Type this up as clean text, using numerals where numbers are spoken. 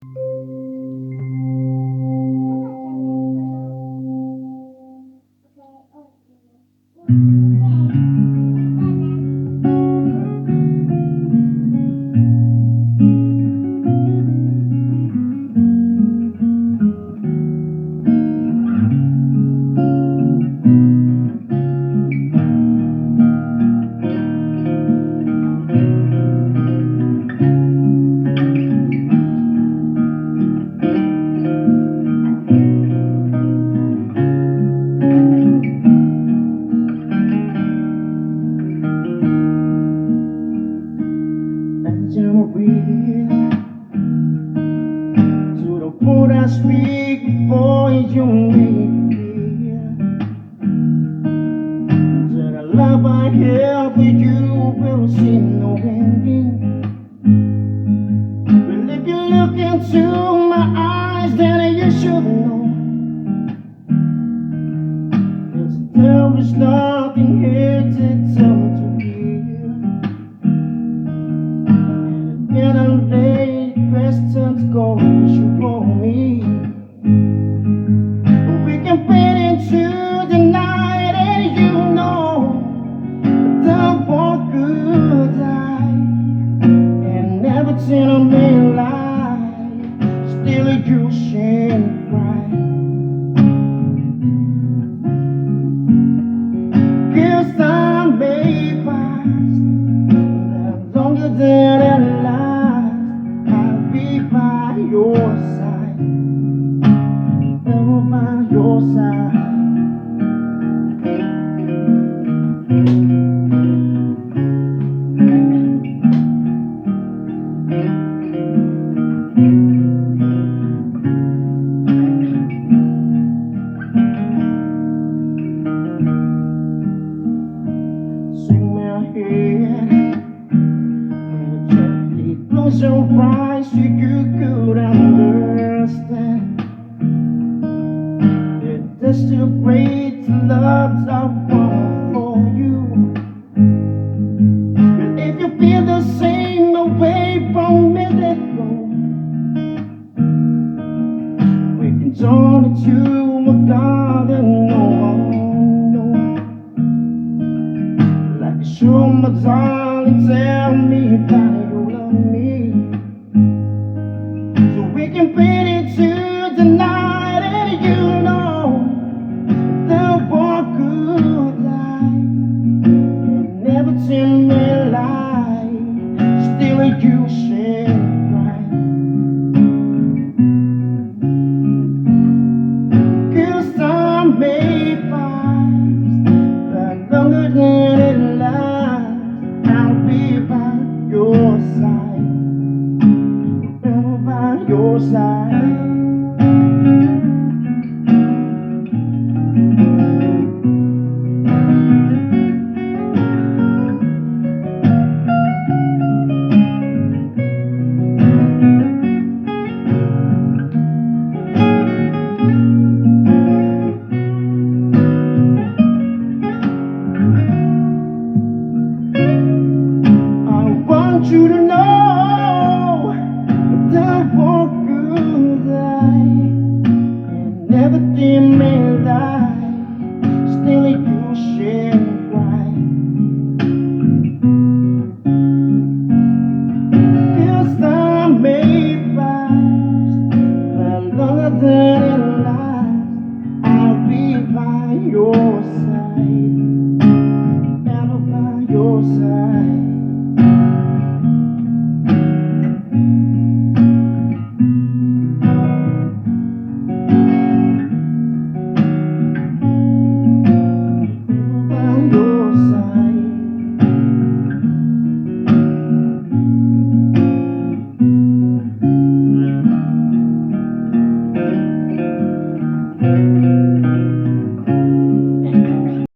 To the point I speak before you make it clear that the love I have for you will see no ending. But if you look into my eyes, then you should know there is nothing here to tell to hear. And again I lay questions go for me. We can fade into the night, and you know the one could die. And everything I made life, still you shine bright. 'Cause I may pass, but longer than it lasts, I'll be by your side, ever by your side. Swing my head and gently close your eyes so you could understand that there's still great love I want for you. And if you feel the same away from me, let go. We can turn it to a garden, no. Like a show, my darling, tell me that you love me, so we can fade into the night, and you know the one could die. And everything in life, still you shine bright. 'Cause I may pass, but longer than it lasts, I'll be by your side, ever by your side. I want you to know that won't goodbye, and everything may lie, still you shine bright. 'Cause I may pass, but longer than it lasts, I'll be by your side, ever by your side.